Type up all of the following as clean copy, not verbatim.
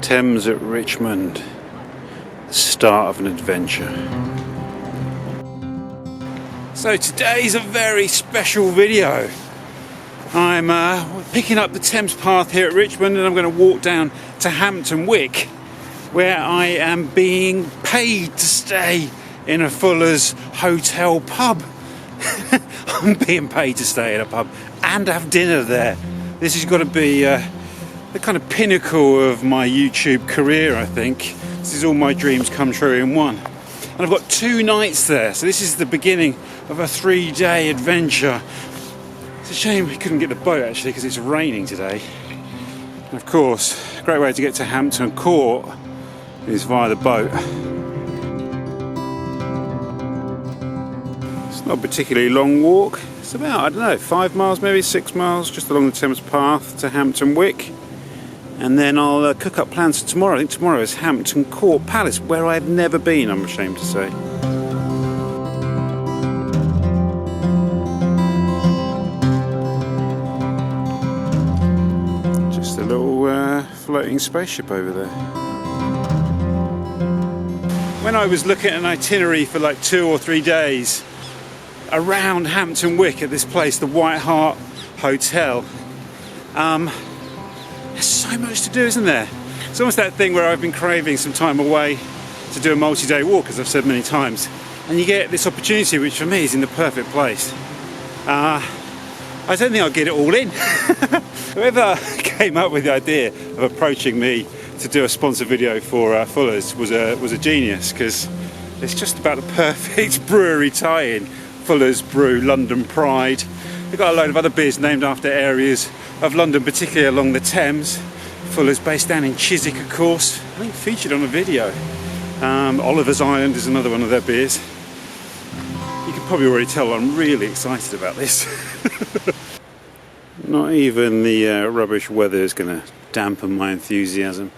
Thames at Richmond, the start of an adventure. So today's a very special video. I'm picking up the Thames Path here at Richmond, and I'm going to walk down to Hampton Wick, where I am being paid to stay in a Fuller's hotel pub. I'm being paid to stay in a pub and have dinner there. This has got to be the kind of pinnacle of my YouTube career, I think. This is all my dreams come true in one. And I've got 2 nights there, so this is the beginning of a 3-day adventure. It's a shame we couldn't get the boat actually, because it's raining today. And of course, a great way to get to Hampton Court is via the boat. It's not a particularly long walk. It's about, I don't know, 5 miles, maybe 6 miles, just along the Thames Path to Hampton Wick. And then I'll cook up plans for tomorrow. I think tomorrow is Hampton Court Palace, where I've never been, I'm ashamed to say. Just a little floating spaceship over there. When I was looking at an itinerary for like 2 or 3 days around Hampton Wick at this place, the White Hart Hotel, there's so much to do, isn't there? It's almost that thing where I've been craving some time away to do a multi-day walk, as I've said many times, and you get this opportunity, which for me is in the perfect place. I don't think I'll get it all in. Whoever came up with the idea of approaching me to do a sponsor video for Fuller's was a genius, because it's just about the perfect brewery tie-in. Fuller's Brew, London Pride. They've got a load of other beers named after areas of London, particularly along the Thames. Fuller's based down in Chiswick, of course. I think featured on a video. Oliver's Island is another one of their beers. You can probably already tell I'm really excited about this. Not even the rubbish weather is going to dampen my enthusiasm.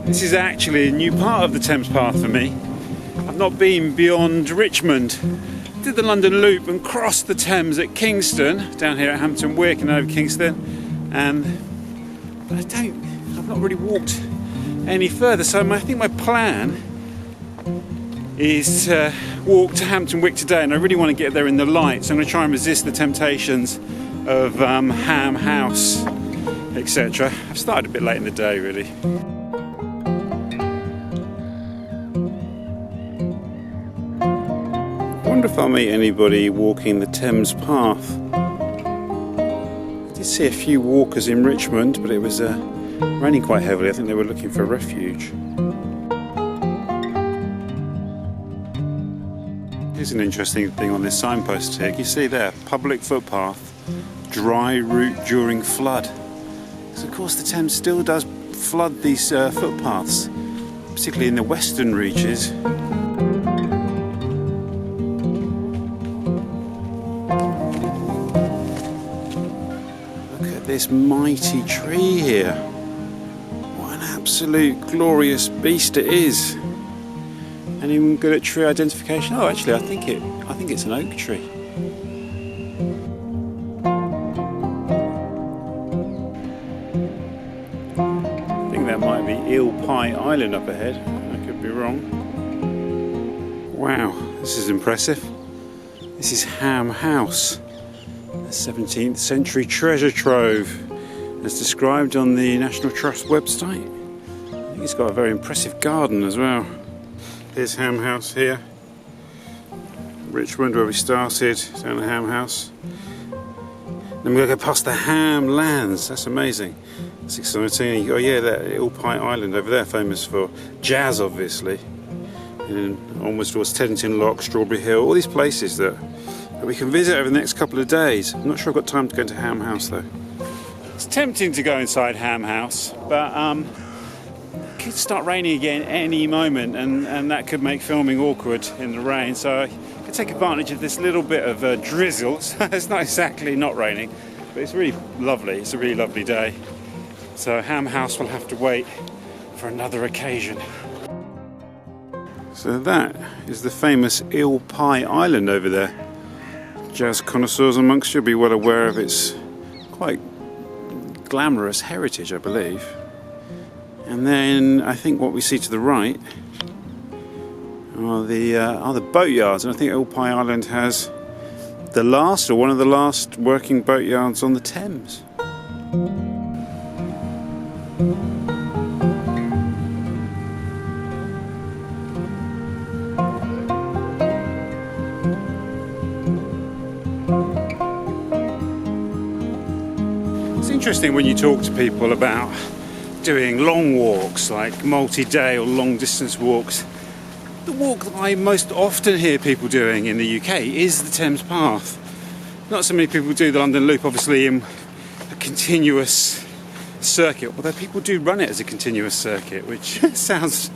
This is actually a new part of the Thames Path for me. I've not been beyond Richmond. Did the London Loop and crossed the Thames at Kingston, down here at Hampton Wick and over Kingston, but I've not really walked any further. So I think my plan is to walk to Hampton Wick today, and I really want to get there in the light, so I'm going to try and resist the temptations of Ham House, etc. I've started a bit late in the day, really. I wonder if I'll meet anybody walking the Thames Path. I did see a few walkers in Richmond, but it was raining quite heavily. I think they were looking for refuge. Here's an interesting thing on this signpost here. You see there, public footpath, dry route during flood. Because of course the Thames still does flood these footpaths, particularly in the western reaches. This mighty tree here. What an absolute glorious beast it is. Anyone good at tree identification? Oh, actually, I think it's an oak tree. I think that might be Eel Pie Island up ahead. I could be wrong. Wow, this is impressive. This is Ham House. 17th century treasure trove, as described on the National Trust website. I think it's got a very impressive garden as well. Here's Ham House here. Richmond, where we started, down the Ham House. Then we're going to go past the Ham Lands. That's amazing. That's exciting. Oh yeah, that Eel Pie Island over there, famous for jazz, obviously. And onwards towards Teddington Lock, Strawberry Hill, all these places that we can visit over the next couple of days. I'm not sure I've got time to go into Ham House though. It's tempting to go inside Ham House, but it could start raining again any moment, and that could make filming awkward in the rain. So I could take advantage of this little bit of drizzle. It's not exactly not raining, but it's really lovely. It's a really lovely day. So Ham House will have to wait for another occasion. So that is the famous Eel Pie Island over there. Jazz connoisseurs amongst you will be well aware of its quite glamorous heritage, I believe. And then I think what we see to the right are the boatyards, and I think Eel Pie Island has the last, or one of the last, working boatyards on the Thames. It's interesting when you talk to people about doing long walks, like multi-day or long-distance walks. The walk that I most often hear people doing in the UK is the Thames Path. Not so many people do the London Loop, obviously, in a continuous circuit, although people do run it as a continuous circuit, which sounds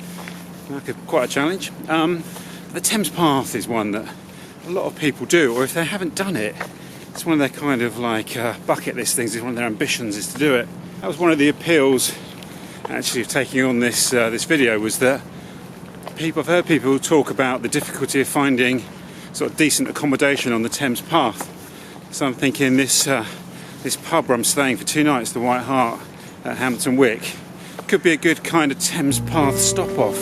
like quite a challenge. The Thames Path is one that a lot of people do, or if they haven't done it, it's one of their kind of like bucket list things. It's one of their ambitions is to do it. That was one of the appeals, actually, of taking on this video, was that I've heard people talk about the difficulty of finding sort of decent accommodation on the Thames Path. So I'm thinking this pub where I'm staying for 2 nights, the White Hart at Hampton Wick, could be a good kind of Thames Path stop-off.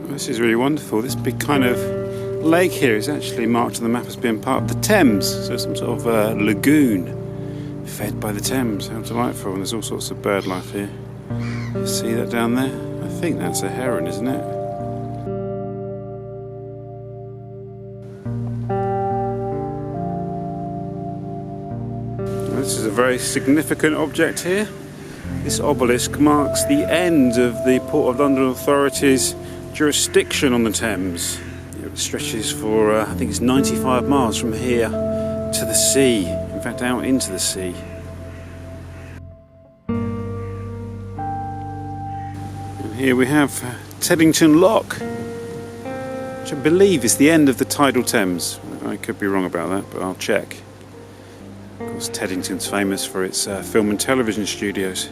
This is really wonderful. This big kind of lake here is actually marked on the map as being part of the Thames, so some sort of lagoon fed by the Thames. How delightful, and there's all sorts of bird life here. You see that down there? I think that's a heron, isn't it? This is a very significant object here. This obelisk marks the end of the Port of London Authority's jurisdiction on the Thames. It stretches for, I think it's 95 miles from here to the sea, in fact out into the sea. And here we have Teddington Lock, which I believe is the end of the tidal Thames. I could be wrong about that, but I'll check. Of course, Teddington's famous for its film and television studios.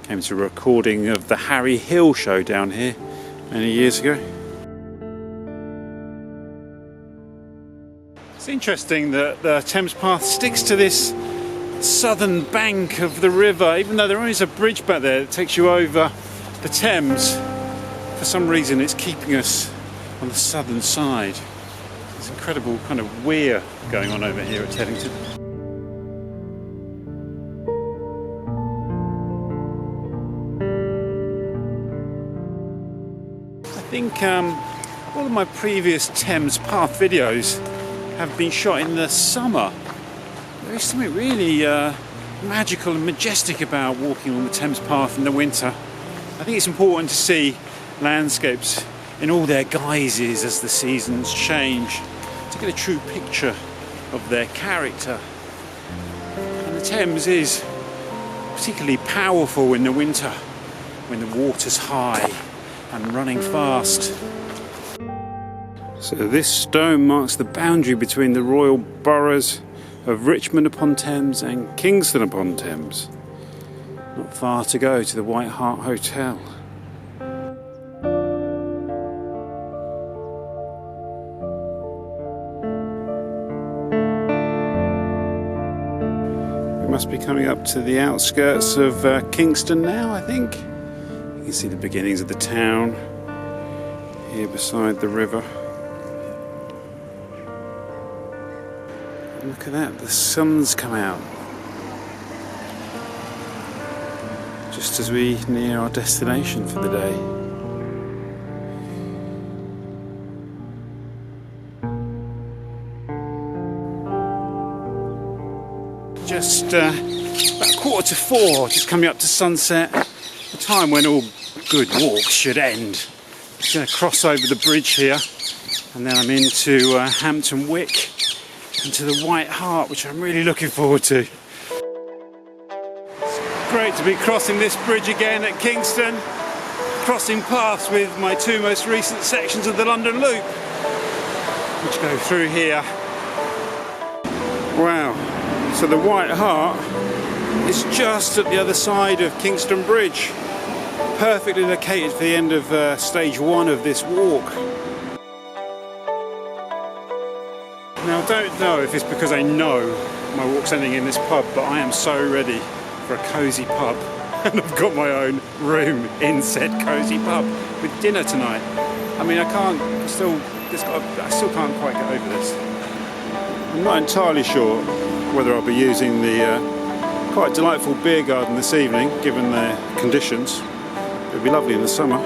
Came to a recording of the Harry Hill show down here many years ago. It's interesting that the Thames Path sticks to this southern bank of the river, even though there is a bridge back there that takes you over the Thames. For some reason it's keeping us on the southern side. It's incredible kind of weir going on over here at Teddington. I think all of my previous Thames Path videos have been shot in the summer. There is something really magical and majestic about walking on the Thames Path in the winter. I think it's important to see landscapes in all their guises as the seasons change, to get a true picture of their character. And the Thames is particularly powerful in the winter when the water's high and running fast. So this stone marks the boundary between the royal boroughs of Richmond upon Thames and Kingston upon Thames. Not far to go to the White Hart Hotel. Must be coming up to the outskirts of Kingston now, I think. You can see the beginnings of the town here beside the river. And look at that, the sun's come out just as we near our destination for the day. Just about 3:45, just coming up to sunset, the time when all good walks should end. I'm going to cross over the bridge here, and then I'm into Hampton Wick and to the White Hart, which I'm really looking forward to. It's great to be crossing this bridge again at Kingston, crossing paths with my 2 most recent sections of the London Loop, which go through here. Wow. So the White Hart is just at the other side of Kingston Bridge, perfectly located for the end of stage 1 of this walk. Now I don't know if it's because I know my walk's ending in this pub, but I am so ready for a cosy pub. And I've got my own room in said cosy pub with dinner tonight. I mean, I still can't quite get over this. I'm not entirely sure whether I'll be using the quite delightful beer garden this evening, given the conditions. It would be lovely in the summer.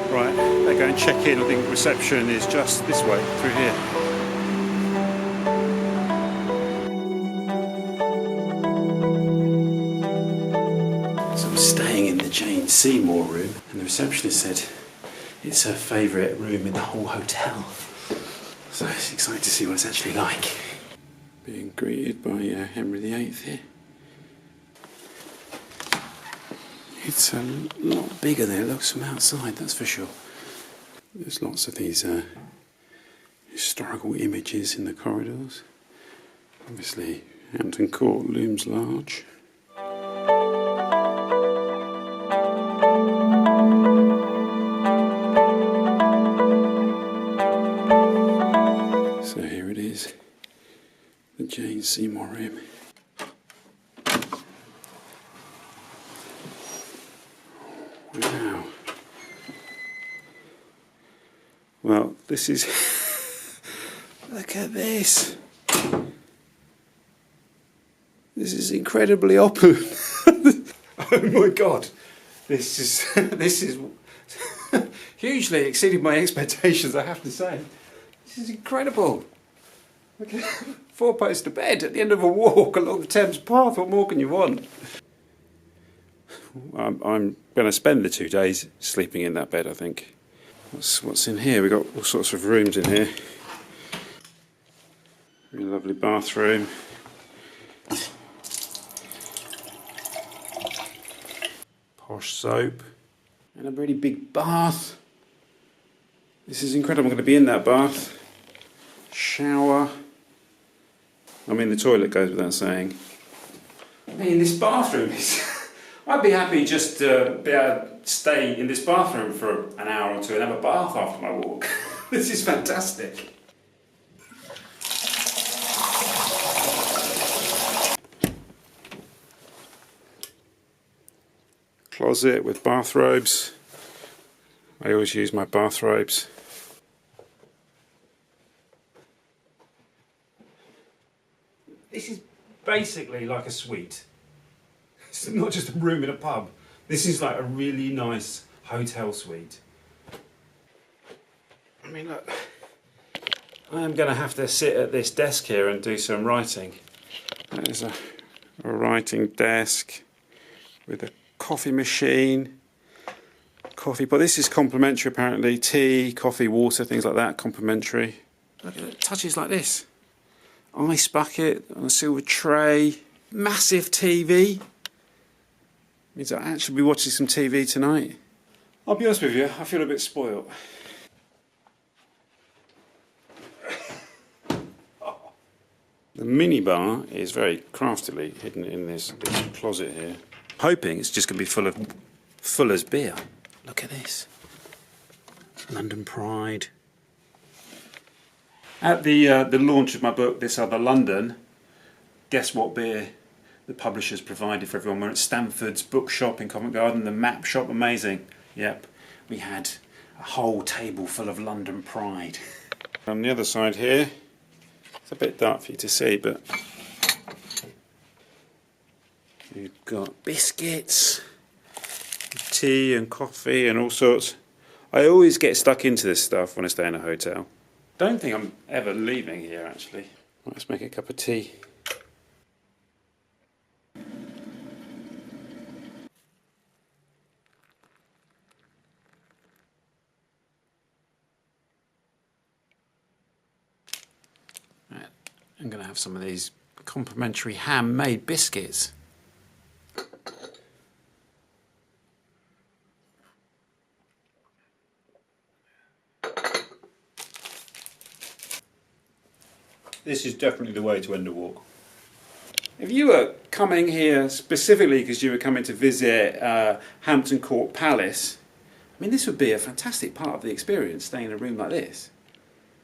Right, better go and check in. I think reception is just this way, through here. So I'm staying in the Jane Seymour room, and the receptionist said it's her favourite room in the whole hotel. So it's exciting to see what it's actually like. Being greeted by Henry VIII here. It's a lot bigger than it looks from outside, that's for sure. There's lots of these historical images in the corridors. Obviously, Hampton Court looms large. So here it is, the Jane Seymour room. Wow. Well, this is... Look at this. This is incredibly opulent. Oh my God. This is hugely exceeded my expectations, I have to say. This is incredible. Look at 4-poster bed at the end of a walk along the Thames Path. What more can you want? I'm going to spend the 2 days sleeping in that bed, I think. What's in here? We've got all sorts of rooms in here. Really lovely bathroom. Posh soap. And a really big bath. This is incredible. I'm going to be in that bath. Shower. I mean, the toilet goes without saying. I mean, this bathroom is... I'd be happy just to be able to stay in this bathroom for an hour or two and have a bath after my walk. This is fantastic. Closet with bathrobes. I always use my bathrobes. This is basically like a suite. It's not just a room in a pub. This is like a really nice hotel suite. I mean, look, I am going to have to sit at this desk here and do some writing. There's a writing desk with a coffee machine, coffee pot. This is complimentary apparently. Tea, coffee, water, things like that, complimentary. Look at it, touches like this. Ice bucket on a silver tray. Massive TV. Means I'll actually be watching some TV tonight. I'll be honest with you, I feel a bit spoiled. The minibar is very craftily hidden in this closet here. Hoping it's just going to be full of Fuller's beer. Look at this. London Pride. At the launch of my book, This Other London, guess what beer the publishers provided for everyone? We're at Stamford's bookshop in Covent Garden, the map shop, amazing. Yep, we had a whole table full of London Pride. On the other side here, it's a bit dark for you to see, but you've got biscuits, tea and coffee and all sorts. I always get stuck into this stuff when I stay in a hotel. Don't think I'm ever leaving here actually. Let's make a cup of tea. Right, I'm going to have some of these complimentary handmade biscuits. This is definitely the way to end a walk. If you were coming here specifically because you were coming to visit Hampton Court Palace, I mean, this would be a fantastic part of the experience, staying in a room like this.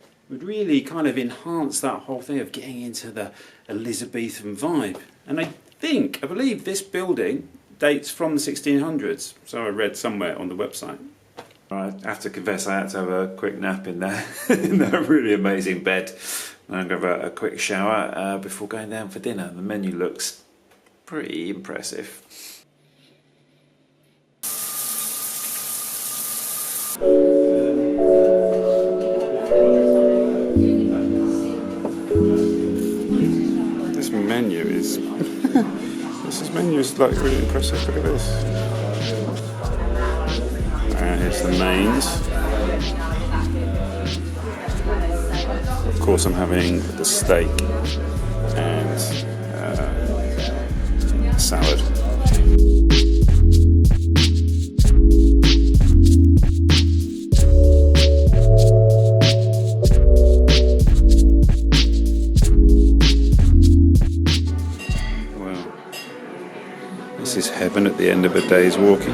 It would really kind of enhance that whole thing of getting into the Elizabethan vibe. And I believe this building dates from the 1600s, so I read somewhere on the website. I have to confess I had to have a quick nap in there, in that really amazing bed. And I'm going to have a quick shower before going down for dinner. The menu looks pretty impressive. This menu is... this menu is like really impressive. Look at this. And here's the mains. Of course I'm having the steak and salad. Well, this is heaven at the end of a day's walking.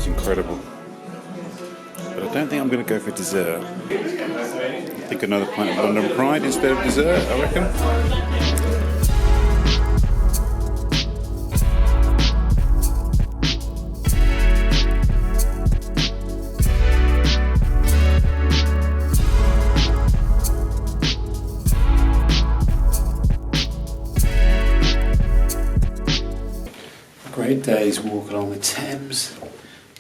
Incredible. But I don't think I'm going to go for dessert. I think another pint of London Pride instead of dessert, I reckon. Great day's walk along the Thames.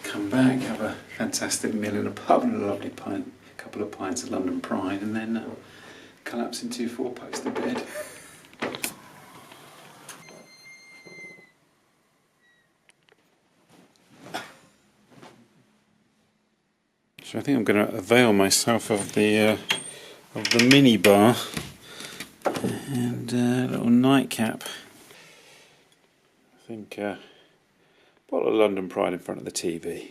Come back, have a fantastic meal in a pub and a lovely pint, a couple of pints of London Pride, and then collapse into 4 packs to bed. So I think I'm going to avail myself of the mini bar and a little nightcap. I think bottle of London Pride in front of the TV.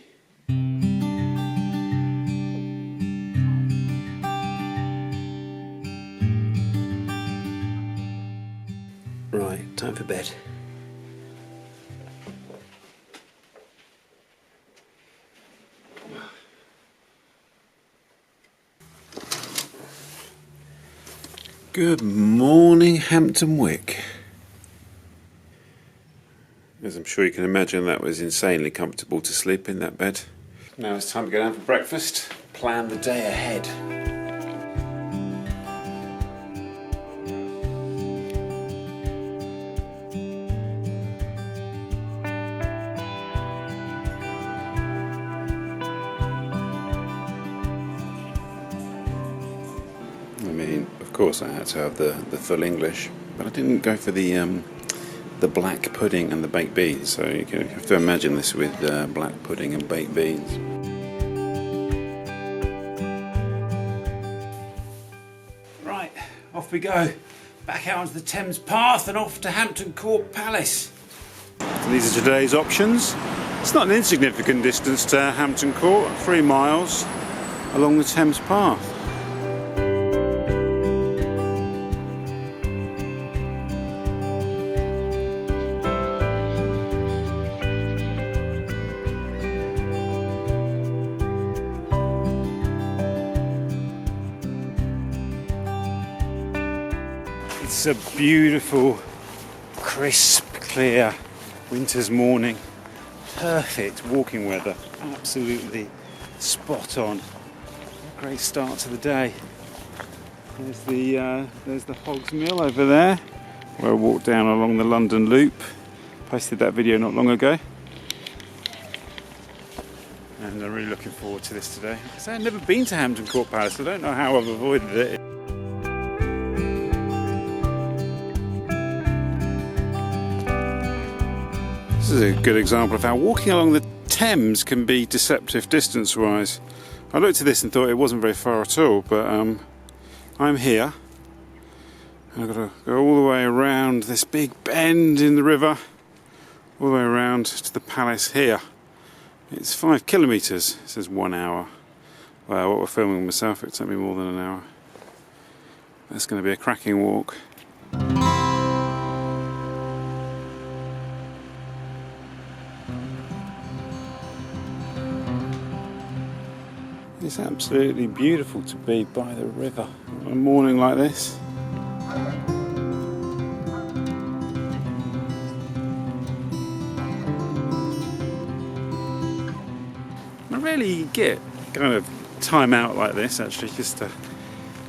Right, time for bed. Good morning, Hampton Wick. As I'm sure you can imagine, that was insanely comfortable to sleep in that bed. Now it's time to go down for breakfast, plan the day ahead. I mean, of course I had to have the full English, but I didn't go for the black pudding and the baked beans, so you have to imagine this with black pudding and baked beans. Right, off we go. Back out onto the Thames Path and off to Hampton Court Palace. So these are today's options. It's not an insignificant distance to Hampton Court, 3 miles along the Thames Path. It's a beautiful, crisp, clear winter's morning. Perfect walking weather. Absolutely spot on. Great start to the day. There's the Hog's Mill over there, where I walked down along the London Loop. Posted that video not long ago. And I'm really looking forward to this today. Because I've never been to Hampton Court Palace. I don't know how I've avoided it. This is a good example of how walking along the Thames can be deceptive distance-wise. I looked at this and thought it wasn't very far at all, but I'm here. I've got to go all the way around this big bend in the river, all the way around to the palace here. It's 5 kilometres. It says 1 hour. Well, what we're filming myself, it took me more than an hour. That's going to be a cracking walk. It's absolutely beautiful to be by the river on a morning like this. I rarely get kind of time out like this, actually, just to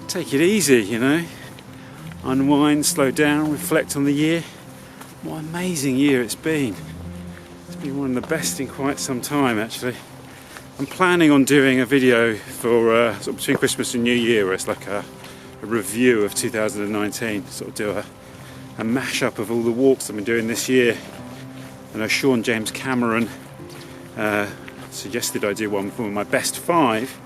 take it easy, you know, unwind, slow down, reflect on the year. What an amazing year it's been. It's been one of the best in quite some time, actually. I'm planning on doing a video for sort of between Christmas and New Year, where it's like a review of 2019, sort of do a mash-up of all the walks I've been doing this year. I know Sean James Cameron suggested I do one for my best 5.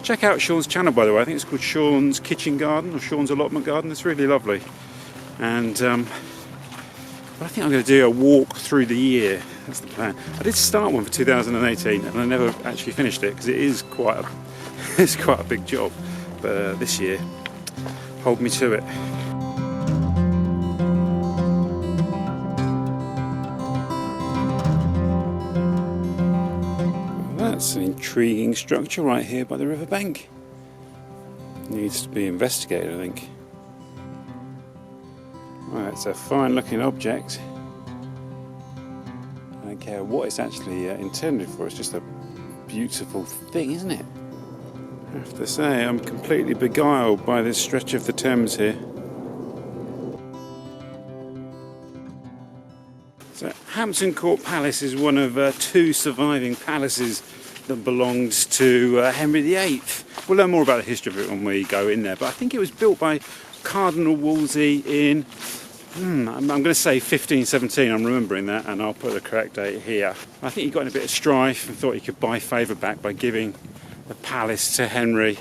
Check out Sean's channel, by the way. I think it's called Sean's Kitchen Garden or Sean's Allotment Garden. It's really lovely. And but I think I'm going to do a walk through the year. That's the plan. I did start one for 2018 and I never actually finished it because it is quite a big job. But this year, hold me to it. Well, that's an intriguing structure right here by the riverbank. Needs to be investigated, I think. Well, it's a fine looking object. I don't care what it's actually intended for, it's just a beautiful thing, isn't it? I have to say, I'm completely beguiled by this stretch of the Thames here. So, Hampton Court Palace is one of 2 surviving palaces that belonged to Henry VIII. We'll learn more about the history of it when we go in there, but I think it was built by Cardinal Wolsey in I'm going to say 1517, I'm remembering that, and I'll put the correct date here. I think he got in a bit of strife and thought he could buy favour back by giving the palace to Henry.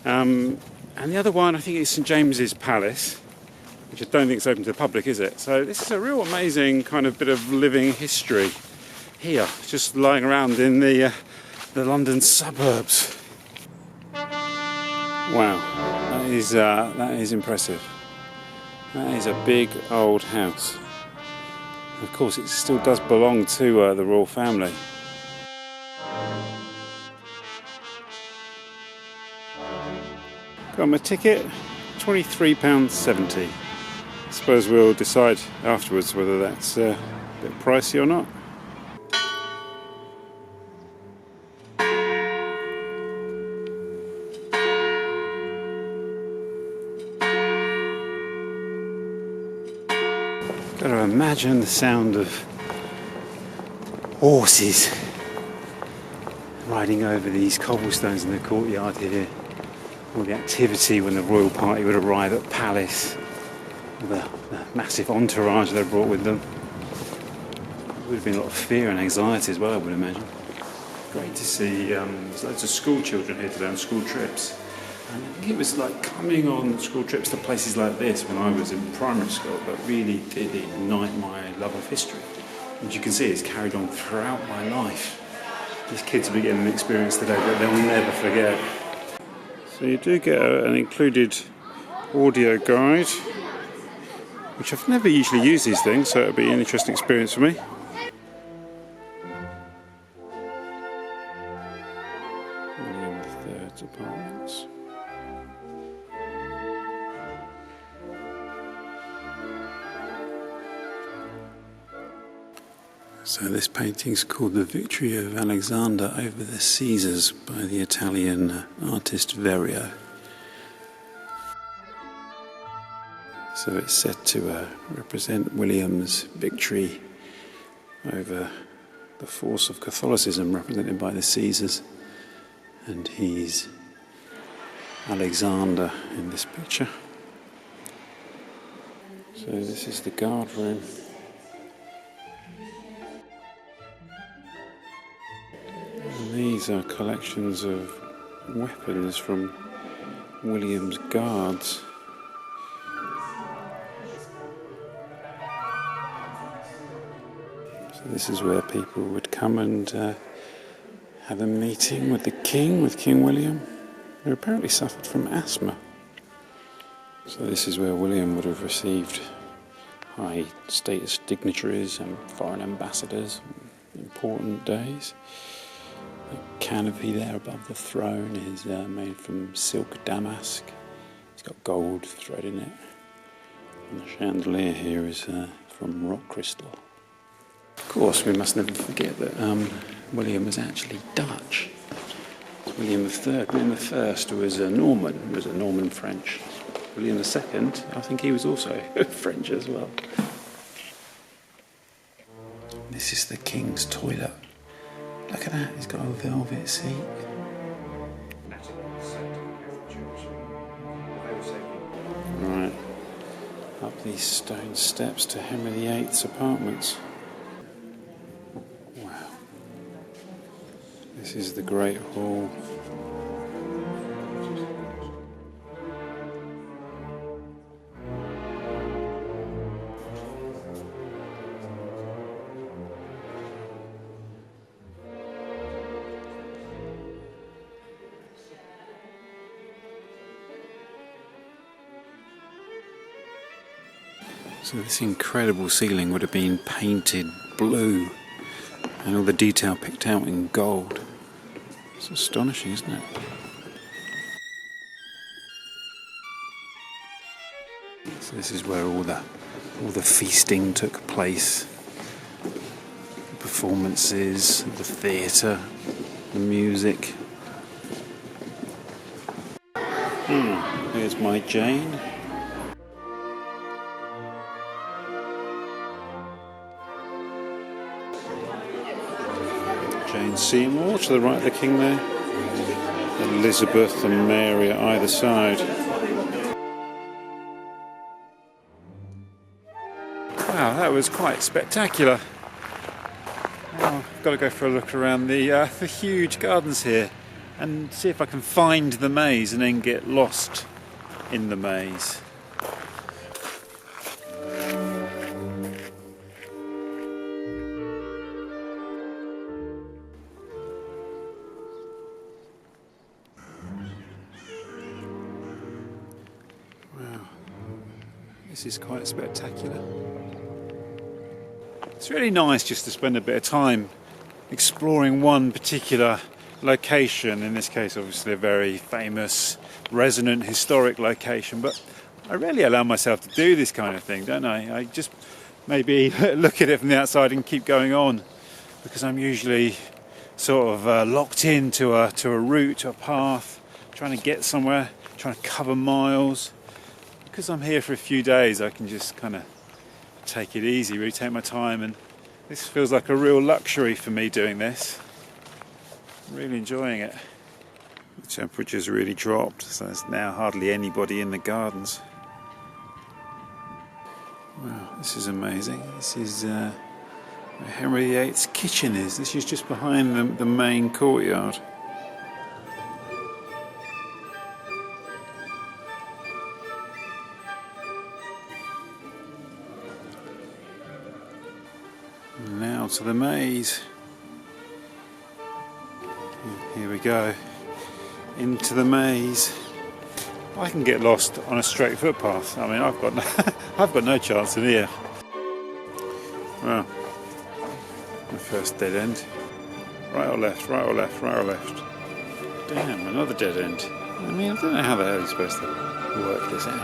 And the other one, I think it's St James's Palace, which I don't think is open to the public, is it? So this is a real amazing kind of bit of living history here, just lying around in the London suburbs. Wow, that is impressive. That is a big old house. Of course, it still does belong to the royal family. Got my ticket, £23.70. I suppose we'll decide afterwards whether that's a bit pricey or not. Got to imagine the sound of horses riding over these cobblestones in the courtyard here. All the activity when the royal party would arrive at Palace. The massive entourage they brought with them. There would have been a lot of fear and anxiety as well, I would imagine. Great to see there's loads of school children here today on school trips. And I think it was like coming on school trips to places like this when I was in primary school that really did ignite my love of history. As you can see, it's carried on throughout my life. These kids will be getting an experience today that they'll never forget. So you do get an included audio guide, which I've never usually used these things, so it'll be an interesting experience for me. William III's apartments. So this painting's called The Victory of Alexander over the Caesars by the Italian artist Riot. So it's said to represent William's victory over the force of Catholicism represented by the Caesars, and he's Alexander in this picture. So this is the guard room. And these are collections of weapons from William's guards. So this is where people would come and have a meeting with the king, with King William, who apparently suffered from asthma. So this is where William would have received high status dignitaries and foreign ambassadors on important days. The canopy there above the throne is made from silk damask. It's got gold thread in it. And the chandelier here is from rock crystal. Of course, we must never forget that William was actually Dutch. William III. William I was a Norman French. William II, I think he was also French as well. This is the King's toilet. Look at that, he's got a velvet seat. Right, up these stone steps to Henry VIII's apartments. Wow. This is the Great Hall. So this incredible ceiling would have been painted blue and all the detail picked out in gold. It's astonishing, isn't it? So this is where all the feasting took place. The performances, the theatre, the music. Here's my Jane. Jane Seymour to the right of the King there. Elizabeth and Mary at either side. Wow, that was quite spectacular. Now I've got to go for a look around the huge gardens here and see if I can find the maze and then get lost in the maze. This is quite spectacular. It's really nice just to spend a bit of time exploring one particular location, in this case obviously a very famous, resonant, historic location, but I rarely allow myself to do this kind of thing, don't I? I just maybe look at it from the outside and keep going on, because I'm usually sort of locked into a route, to a path, trying to get somewhere, trying to cover miles. Because I'm here for a few days, I can just kind of take it easy, really take my time, and this feels like a real luxury for me doing this. I'm really enjoying it. The temperature's really dropped, so there's now hardly anybody in the gardens. Wow, this is amazing. This is where Henry VIII's kitchen is. This is just behind the main courtyard. Now to the maze. Here we go. Into the maze. I can get lost on a straight footpath. I mean, I've got no chance in here. Well, my first dead end. Right or left, right or left, right or left. Damn, another dead end. I mean, I don't know how the hell you're supposed to work this out.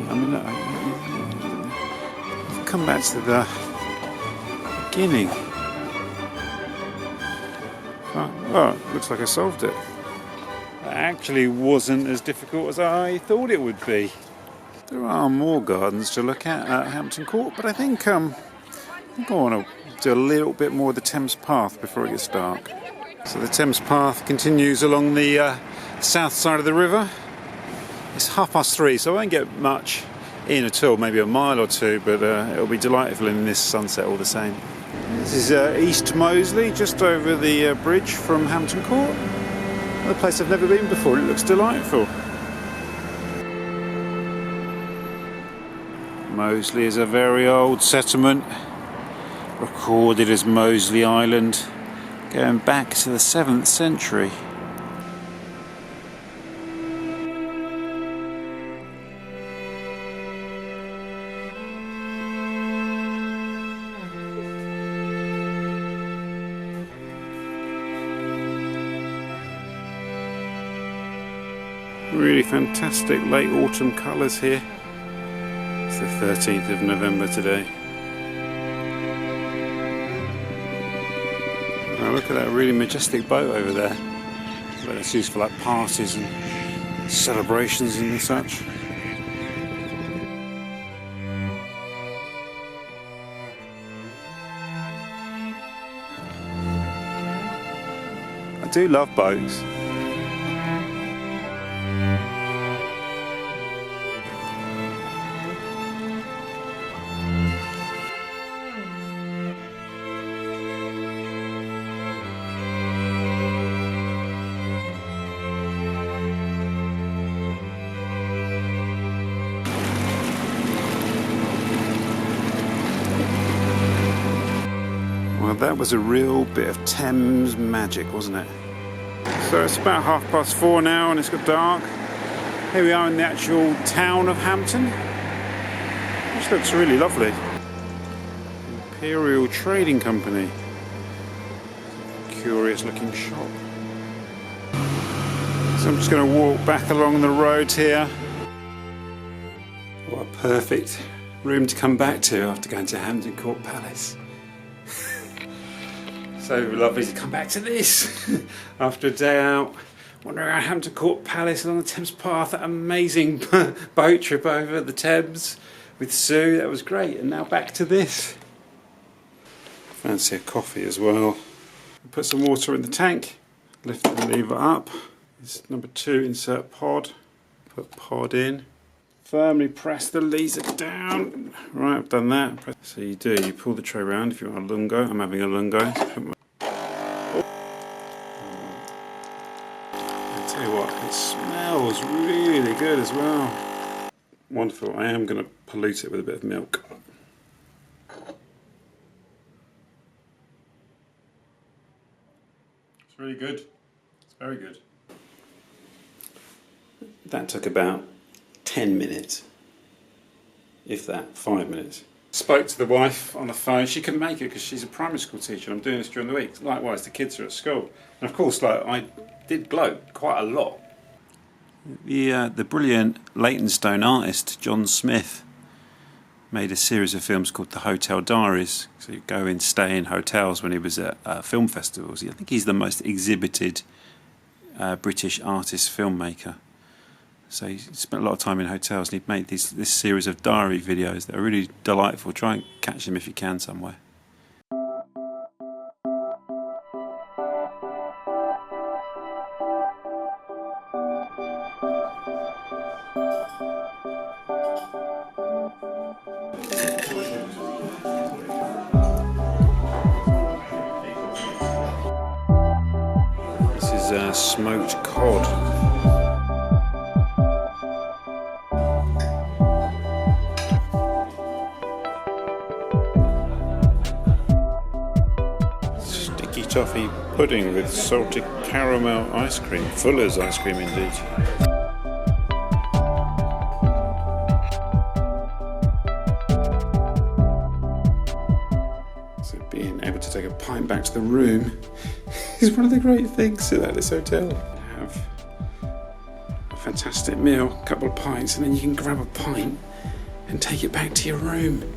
I mean, look, I've come back to the beginning. Oh, looks like I solved it. It actually wasn't as difficult as I thought it would be. There are more gardens to look at Hampton Court, but I think I want to do a little bit more of the Thames Path before it gets dark. So the Thames Path continues along the south side of the river. It's 3:30, so I won't get much in at all, maybe a mile or two, but it'll be delightful in this sunset all the same. This is East Moseley, just over the bridge from Hampton Court. Another place I've never been before, it looks delightful. Moseley is a very old settlement, recorded as Moseley Island, going back to the 7th century. Really fantastic late autumn colours here. It's the 13th of November today. Oh, look at that really majestic boat over there. But it's used for like parties and celebrations and such. I do love boats. Well, that was a real bit of Thames magic, wasn't it? So it's about 4:30 now and it's got dark. Here we are in the actual town of Hampton, which looks really lovely. Imperial Trading Company. Curious looking shop. So I'm just going to walk back along the road here. What a perfect room to come back to after going to Hampton Court Palace. So lovely to come back to this after a day out, wandering around Hampton Court Palace along the Thames Path, that amazing boat trip over the Thames with Sue, that was great, and now back to this. Fancy a coffee as well. Put some water in the tank, lift the lever up, it's number 2, insert pod, put pod in, firmly press the lever down. Right, I've done that. So you pull the tray around if you want a lungo. I'm having a lungo. I'll tell you what, it smells really good as well. Wonderful. I am going to pollute it with a bit of milk. It's really good. It's very good. That took about 10 minutes, if that, 5 minutes. Spoke to the wife on the phone. She couldn't make it because she's a primary school teacher and I'm doing this during the week. Likewise, the kids are at school. And of course, like, I did gloat quite a lot. The brilliant Leytonstone artist John Smith made a series of films called The Hotel Diaries. So you go and stay in hotels when he was at film festivals. I think he's the most exhibited British artist filmmaker. So he spent a lot of time in hotels and he made this series of diary videos that are really delightful. Try and catch them if you can somewhere. This is smoked cod. Toffee pudding with salted caramel ice cream. Fuller's ice cream indeed. So being able to take a pint back to the room is one of the great things at this hotel. Have a fantastic meal, a couple of pints, and then you can grab a pint and take it back to your room.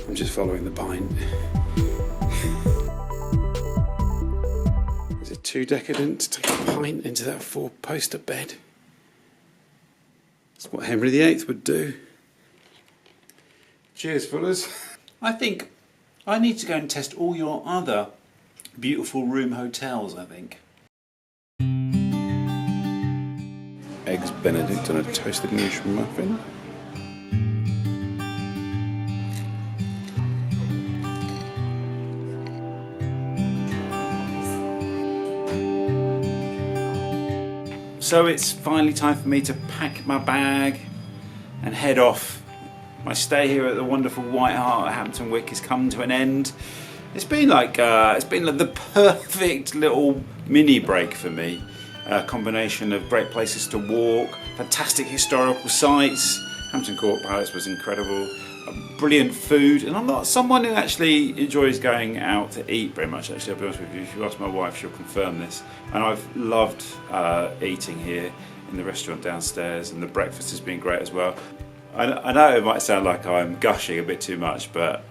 I'm just following the pint. Too decadent to take a pint into that 4-poster bed. That's what Henry VIII would do. Cheers, fellas. I think I need to go and test all your other beautiful room hotels, I think. Eggs Benedict on a toasted niche muffin. So it's finally time for me to pack my bag and head off. My stay here at the wonderful White Hart at Hampton Wick has come to an end. It's been like the perfect little mini break for me. A combination of great places to walk, fantastic historical sites. Hampton Court Palace was incredible. Brilliant food, and I'm not someone who actually enjoys going out to eat very much. Actually, I'll be honest with you, if you ask my wife, she'll confirm this. And I've loved eating here in in the restaurant downstairs, and the breakfast has been great as well. I know it might sound like I'm gushing a bit too much, but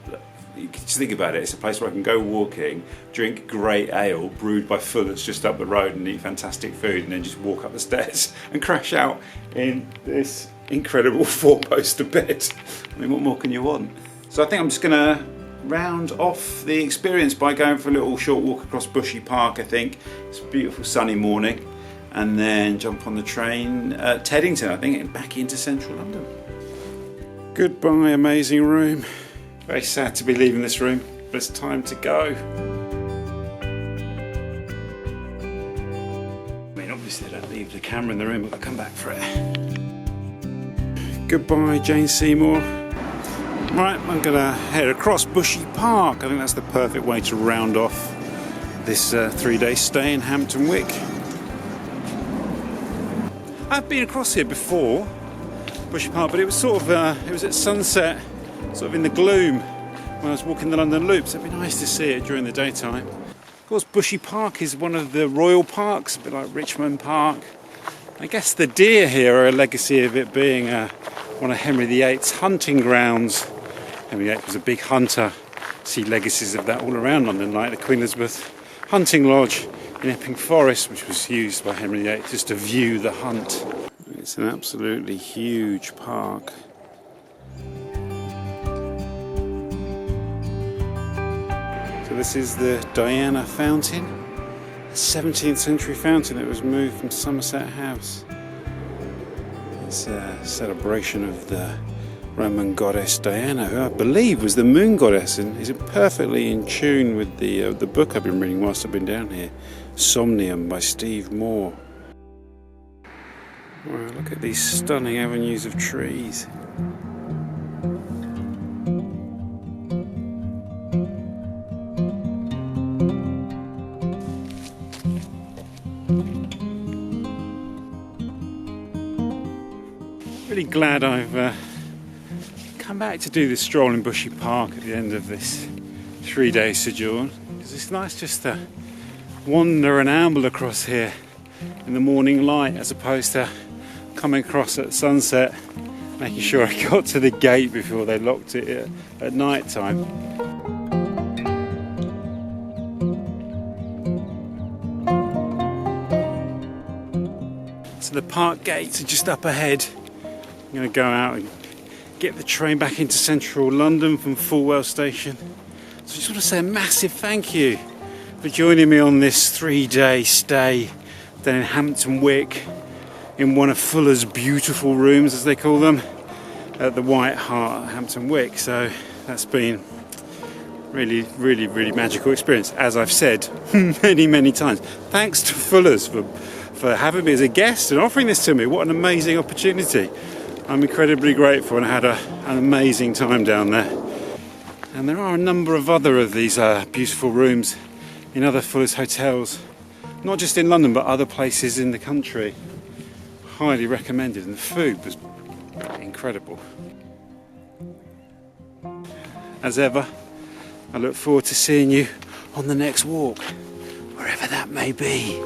you can just think about it. It's a place where I can go walking, drink great ale brewed by Fuller's just up the road, and eat fantastic food, and then just walk up the stairs and crash out in this incredible four-poster bed. I mean, what more can you want? So I think I'm just gonna round off the experience by going for a little short walk across Bushy Park. I think it's a beautiful sunny morning, and then jump on the train at Teddington, I think, and back into central London. Goodbye, amazing room. Very sad to be leaving this room, but it's time to go. I mean, obviously I don't leave the camera in the room, but I'll come back for it. Goodbye, Jane Seymour. Right, I'm gonna head across Bushy Park. I think that's the perfect way to round off this 3-day stay in Hampton Wick. I've been across here before, Bushy Park, but it was sort of it was at sunset, sort of in the gloom when I was walking the London Loop, so it'd be nice to see it during the daytime. Of course, Bushy Park is one of the royal parks, a bit like Richmond Park. I guess the deer here are a legacy of it being one of Henry VIII's hunting grounds. Henry VIII was a big hunter. See legacies of that all around London, like the Queen Elizabeth Hunting Lodge in Epping Forest, which was used by Henry VIII just to view the hunt. It's an absolutely huge park. So this is the Diana Fountain, a 17th century fountain that was moved from Somerset House. It's a celebration of the Roman goddess Diana, who I believe was the moon goddess, and is perfectly in tune with the book I've been reading whilst I've been down here, Somnium by Steve Moore. Wow, look at these stunning avenues of trees. Really glad I've come back to do this stroll in Bushy Park at the end of this 3-day sojourn, because it's nice just to wander and amble across here in the morning light, as opposed to coming across at sunset, making sure I got to the gate before they locked it at night time. So the park gates are just up ahead. I'm going to go out and get the train back into central London from Fulwell Station. So I just want to say a massive thank you for joining me on this 3-day stay down in Hampton Wick, in one of Fuller's beautiful rooms, as they call them, at the White Hart, Hampton Wick. So that's been really, really, really magical experience, as I've said many times. Thanks to Fuller's for having me as a guest and offering this to me. What an amazing opportunity. I'm incredibly grateful, and I had an amazing time down there. And there are a number of other of these beautiful rooms in other Fuller's hotels, not just in London but other places in the country. Highly recommended, and the food was incredible. As ever, I look forward to seeing you on the next walk, wherever that may be.